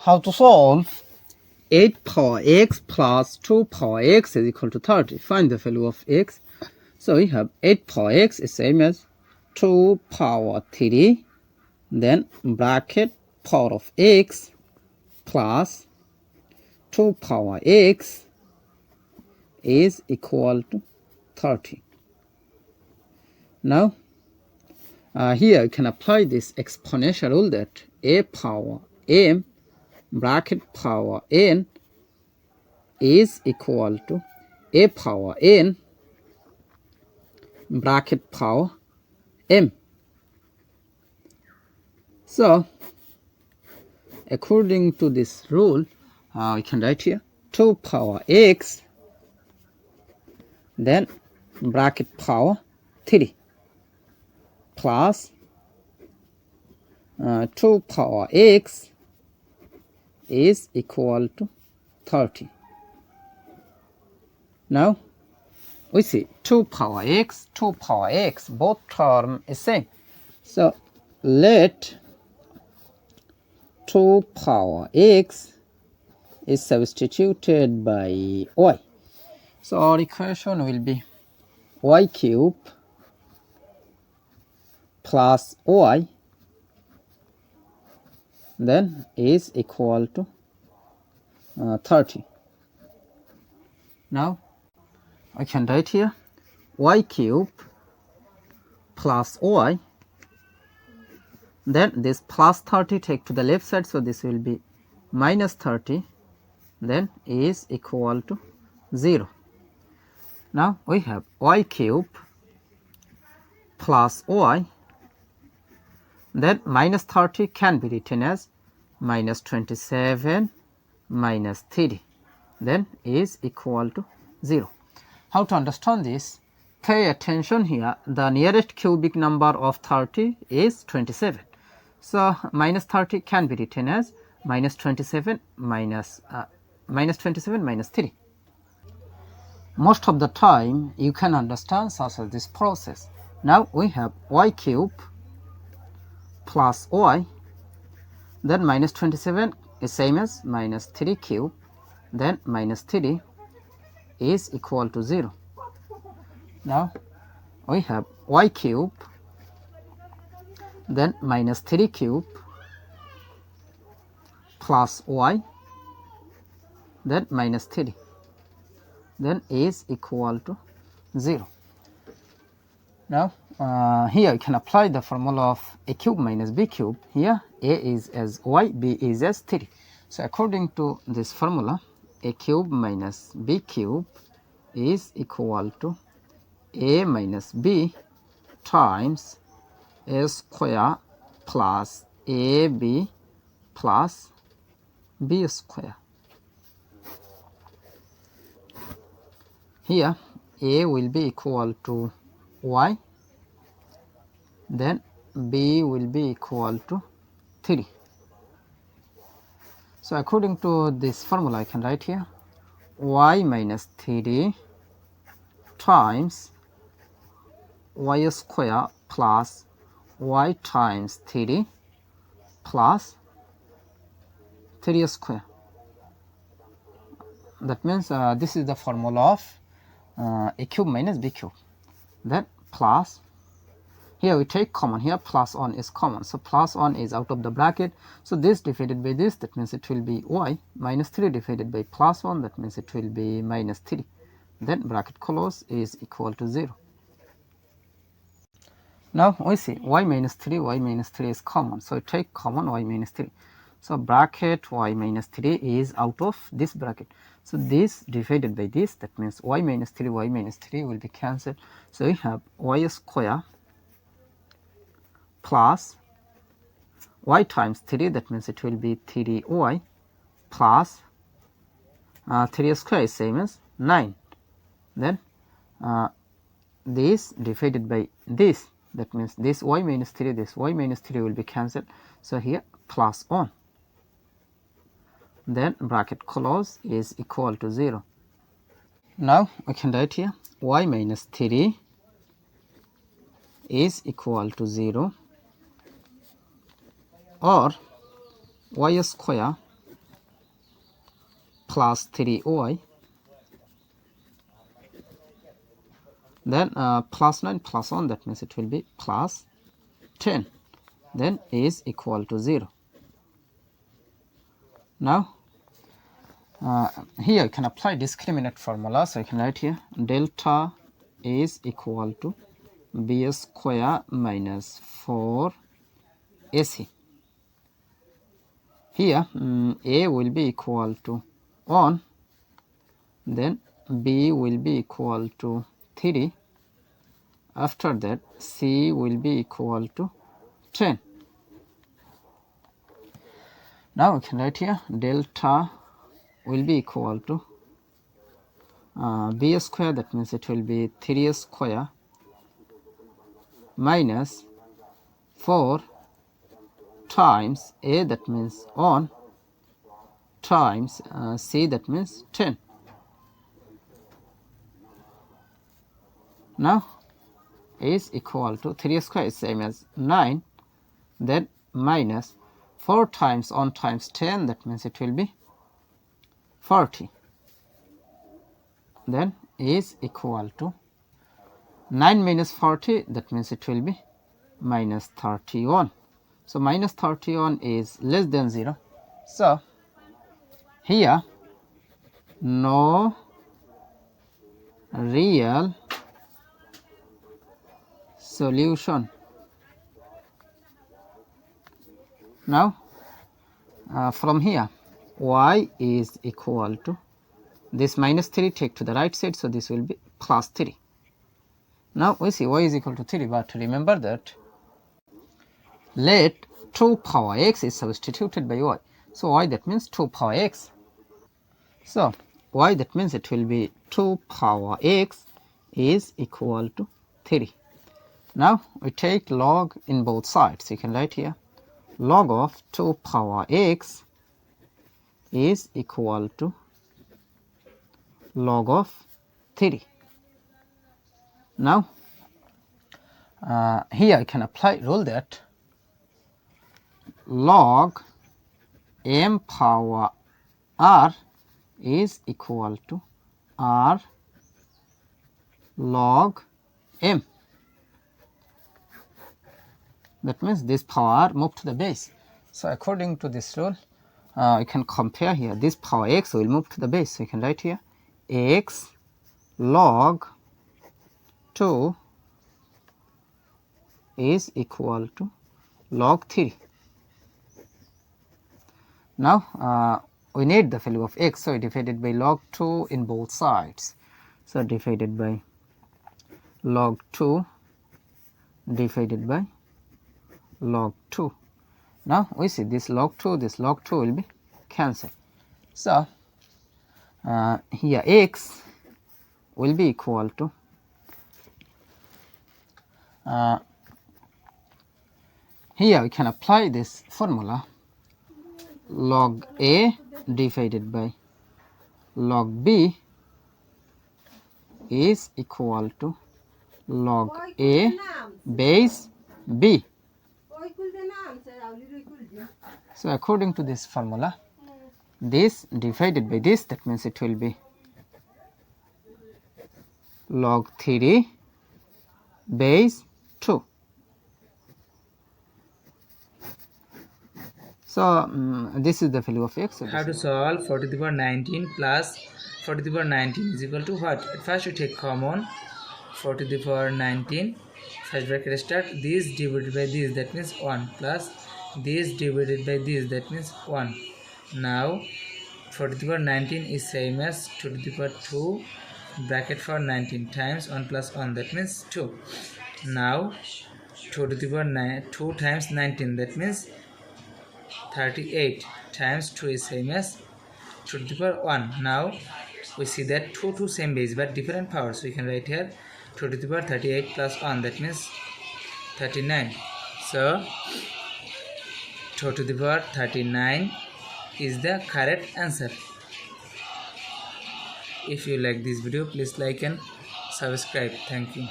How to solve 8 power x plus 2 power x is equal to 30. Find the value of x. So we have 8 power x is same as 2 power 3, then bracket power of x plus 2 power x is equal to 30. Now here you can apply this exponential rule that a power m bracket power n is equal to a power n bracket power m. So according to this rule, we can write here 2 power x, then bracket power 3 plus 2 power x is equal to 30. Now we see 2 power x, both term is same. So let 2 power x is substituted by y. So our equation will be y cube plus y then is equal to 30. Now I can write here y cube plus y, then this plus 30 take to the left side, so this will be minus 30, then is equal to 0. Now we have y cube plus y, then minus 30 can be written as minus 27 minus 3, then is equal to 0. How to understand this? Pay attention here. The nearest cubic number of 30 is 27. So minus 30 can be written as minus 27 minus 3. Most of the time you can understand such as this process. Now we have y cube plus y, then minus 27 is same as minus 3 cube, then minus 3 is equal to 0. Now we have y cube, then minus 3 cube plus y, then minus 3, then is equal to 0. Now here you can apply the formula of a cube minus b cube. Here a is as y, b is as 3. So according to this formula, a cube minus b cube is equal to a minus b times a square plus ab plus b square. Here a will be equal to y, then b will be equal to 3. So according to this formula I can write here y minus 3 times y square plus y times 3 plus 3 square. That means this is the formula of a cube minus b cube. Then plus, here we take common, here plus 1 is common, so plus 1 is out of the bracket, so this divided by this, that means it will be y, minus 3 divided by plus 1, that means it will be minus 3, then bracket close is equal to 0. Now we see y minus 3 is common, so take common y minus 3, so bracket y minus 3 is out of this bracket, so this divided by this, that means y minus 3 will be cancelled, so we have y square plus y times 3, that means it will be 3y plus 3 square is same as 9, then this divided by this, that means this y minus 3 will be cancelled, so here plus 1, then bracket close is equal to 0. Now we can write here y minus 3 is equal to 0, or y square plus 3y, then plus 9 plus 1, that means it will be plus 10, then is equal to 0. Now here you can apply discriminant formula, so you can write here delta is equal to b square minus 4 ac. Here a will be equal to 1, then b will be equal to 3, after that c will be equal to 10. Now we can write here delta will be equal to b square, that means it will be 3 square minus 4 times a, that means 1, times c, that means 10. Now is equal to 3 square is same as 9, then minus 4 times 1 times 10, that means it will be 40, then is equal to 9 minus 40, that means it will be minus 31. So minus 31 is less than 0. So here no real solution. Now from here y is equal to this minus 3 take to the right side, so this will be plus 3. Now we see y is equal to 3, but remember that let 2 power x is substituted by y. So y, that means 2 power x. So y, that means it will be 2 power x is equal to 3. Now we take log in both sides. You can write here log of 2 power x is equal to log of 3. Now here I can apply rule that log m power r is equal to r log m. That means this power move to the base. So according to this rule, you can compare here. This power x will move to the base. So you can write here x log 2 is equal to log 3. Now we need the value of x, so we divided by log 2 in both sides. So divided by log 2 divided by log 2. Now we see this log 2 will be cancelled. So here x will be equal to here we can apply this formula log a divided by log b is equal to log a base b. So according to this formula, this divided by this, that means it will be log 3 base 2. So this is the value of x. So how to solve 4 to the power 19 plus 4 to the power 19 is equal to what? At first we take common 4 to the power 19, first bracket start, this divided by this, that means 1, plus this divided by this, that means 1. Now 4 to the power 19 is same as 2 to the power 2 bracket for 19 times 1 plus 1, that means 2. Now 2 to the power 2 times 19, that means 38 times 2 is same as 2 to the power 1. Now we see that 2 same base but different powers, so we can write here 2 to the power 38 plus 1, that means 39. So 2 to the power 39 is the correct answer. If you like this video, please like and subscribe. Thank you.